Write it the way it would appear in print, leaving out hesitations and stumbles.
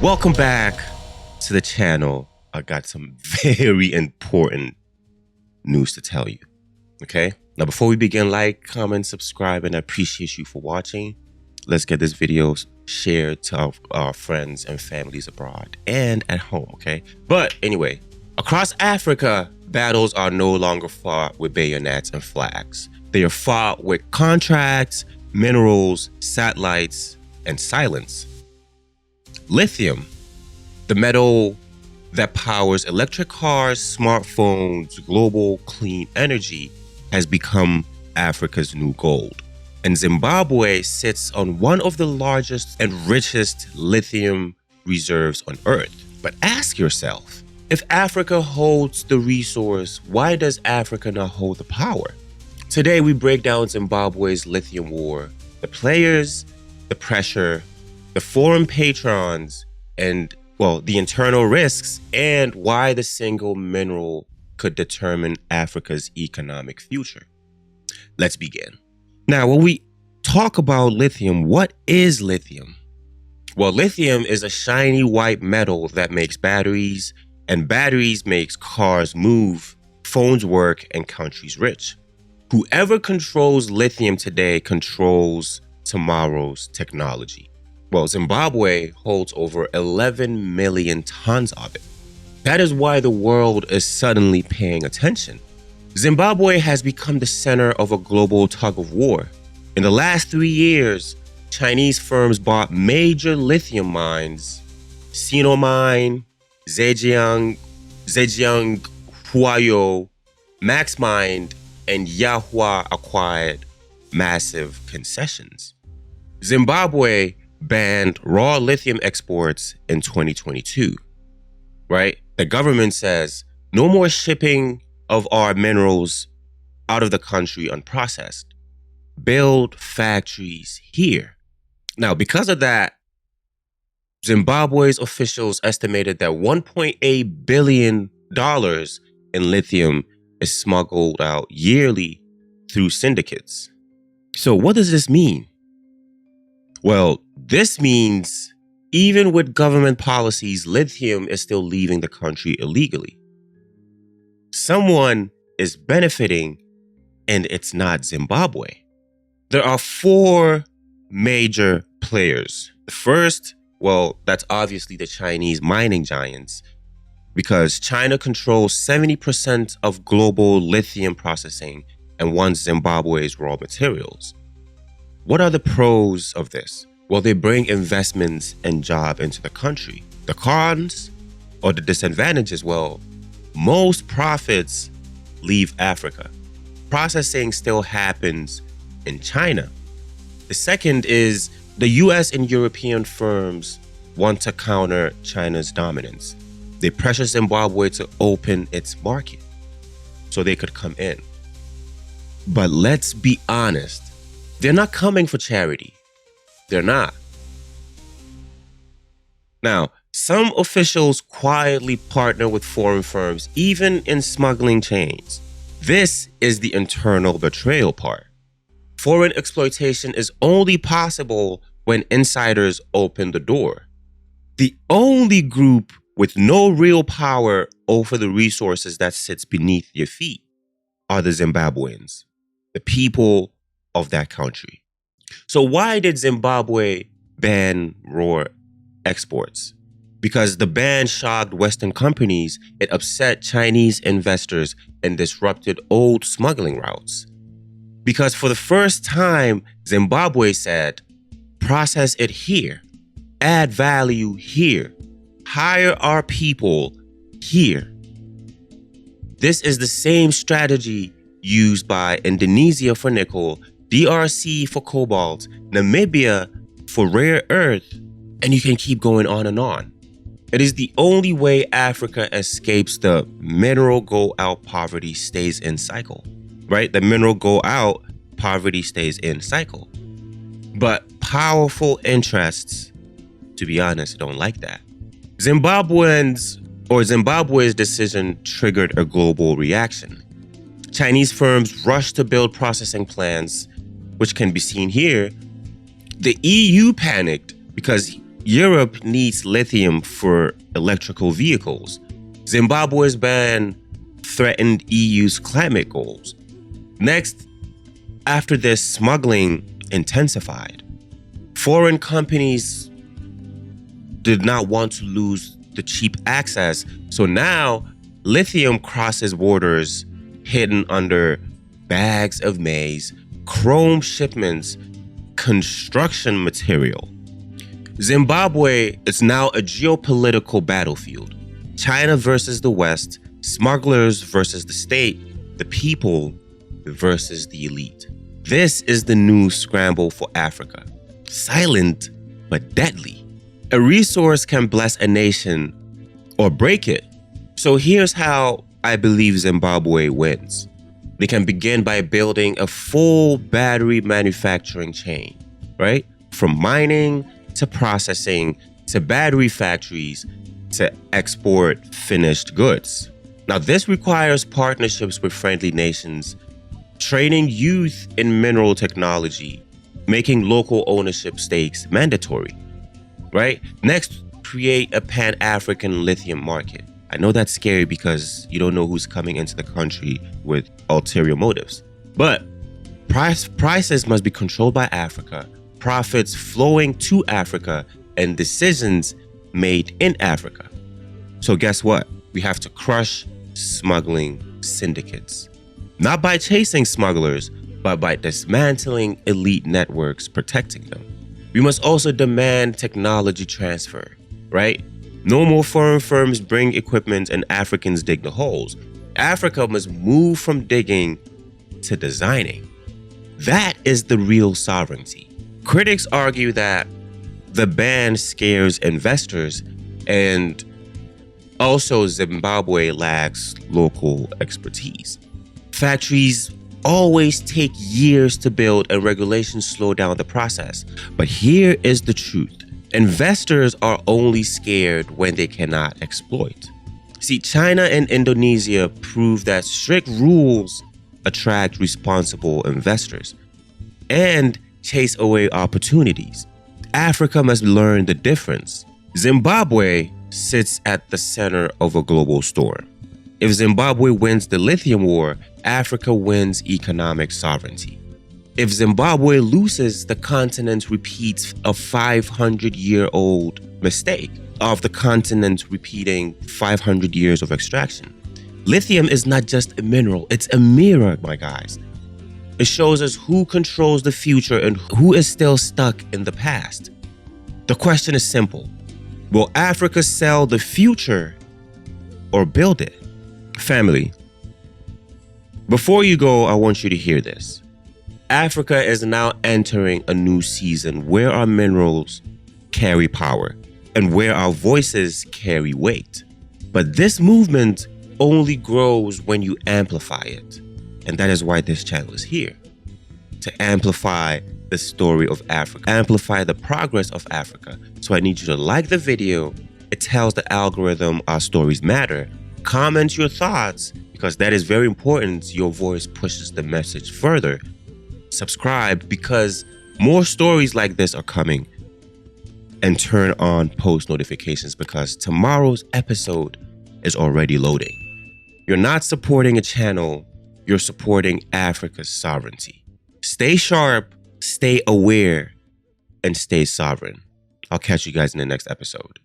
Welcome back to the channel. I got some very important news to tell you. Okay? Now, before we begin, like, comment, subscribe, and I appreciate you for watching. Let's get this video shared to our friends and families abroad and at home, okay? But anyway, across Africa, battles are no longer fought with bayonets and flags. They are fought with contracts, minerals, satellites, and silence. Lithium, the metal that powers electric cars, smartphones, global clean energy, has become Africa's new gold. And Zimbabwe sits on one of the largest and richest lithium reserves on Earth. But ask yourself, if Africa holds the resource, why does Africa not hold the power? Today, we break down Zimbabwe's lithium war, the players, the pressure, the foreign patrons, and, well, the internal risks, and why the single mineral could determine Africa's economic future. Let's begin. Now, when we talk about lithium, what is lithium? Well, lithium is a shiny white metal that makes batteries, and batteries makes cars move, phones work, and countries rich. Whoever controls lithium today controls tomorrow's technology. Well, Zimbabwe holds over 11 million tons of it. That is why the world is suddenly paying attention. Zimbabwe has become the center of a global tug-of-war. In the last 3 years, Chinese firms bought major lithium mines. Sinomine, Zhejiang Huayou, MaxMind, and Yahua acquired massive concessions. Zimbabwe banned raw lithium exports in 2022, right? The government says no more shipping of our minerals out of the country unprocessed. Build factories here. Now, because of that, Zimbabwe's officials estimated that $1.8 billion in lithium is smuggled out yearly through syndicates. So what does this mean? Well, this means even with government policies, lithium is still leaving the country illegally. Someone is benefiting, and it's not Zimbabwe. There are 4 major players. The first, well, that's obviously the Chinese mining giants, because China controls 70% of global lithium processing and wants Zimbabwe's raw materials. What are the pros of this? Well, they bring investments and jobs into the country. The cons or the disadvantages, well, most profits leave Africa. Processing still happens in China. The second is the US and European firms want to counter China's dominance. They pressure Zimbabwe to open its market so they could come in. But let's be honest, they're not coming for charity. They're not. Now, some officials quietly partner with foreign firms, even in smuggling chains. This is the internal betrayal part. Foreign exploitation is only possible when insiders open the door. The only group with no real power over the resources that sits beneath your feet are the Zimbabweans, the people of that country. So why did Zimbabwe ban raw exports? Because the ban shocked Western companies, it upset Chinese investors and disrupted old smuggling routes. Because for the first time, Zimbabwe said, process it here, add value here, hire our people here. This is the same strategy used by Indonesia for nickel, DRC for cobalt, Namibia for rare earth, and you can keep going on and on. It is the only way Africa escapes the mineral go out, poverty stays in cycle, right? The mineral go out, poverty stays in cycle. But powerful interests, to be honest, don't like that. Zimbabwe's decision triggered a global reaction. Chinese firms rushed to build processing plants, which can be seen here. The EU panicked because Europe needs lithium for electrical vehicles. Zimbabwe's ban threatened EU's climate goals. Next, after this, smuggling intensified. Foreign companies did not want to lose the cheap access, so now lithium crosses borders hidden under bags of maize, chrome shipments, construction material. Zimbabwe is now a geopolitical battlefield. China versus the West, smugglers versus the state, the people versus the elite. This is the new scramble for Africa. Silent, but deadly. A resource can bless a nation or break it. So here's how I believe Zimbabwe wins. They can begin by building a full battery manufacturing chain, right? From mining to processing to battery factories to export finished goods. Now, this requires partnerships with friendly nations, training youth in mineral technology, making local ownership stakes mandatory, right? Next, create a pan-African lithium market. I know that's scary because you don't know who's coming into the country with ulterior motives. But prices must be controlled by Africa, profits flowing to Africa, and decisions made in Africa. So guess what? We have to crush smuggling syndicates. Not by chasing smugglers, but by dismantling elite networks protecting them. We must also demand technology transfer, right? No more foreign firms bring equipment and Africans dig the holes. Africa must move from digging to designing. That is the real sovereignty. Critics argue that the ban scares investors and also Zimbabwe lacks local expertise. Factories always take years to build and regulations slow down the process. But here is the truth. Investors are only scared when they cannot exploit. See, China and Indonesia prove that strict rules attract responsible investors and chase away opportunities. Africa must learn the difference. Zimbabwe sits at the center of a global storm. If Zimbabwe wins the lithium war, Africa wins economic sovereignty. If Zimbabwe loses, the continent repeats a 500-year-old mistake of the continent repeating 500 years of extraction. Lithium is not just a mineral, it's a mirror, my guys. It shows us who controls the future and who is still stuck in the past. The question is simple. Will Africa sell the future or build it? Family, before you go, I want you to hear this. Africa is now entering a new season where our minerals carry power and where our voices carry weight. But this movement only grows when you amplify it. And that is why this channel is here. To amplify the story of Africa, amplify the progress of Africa. So I need you to like the video. It tells the algorithm our stories matter. Comment your thoughts because that is very important. Your voice pushes the message further. Subscribe because more stories like this are coming. And turn on post notifications because tomorrow's episode is already loading. You're not supporting a channel, you're supporting Africa's sovereignty. Stay sharp, stay aware, and stay sovereign. I'll catch you guys in the next episode.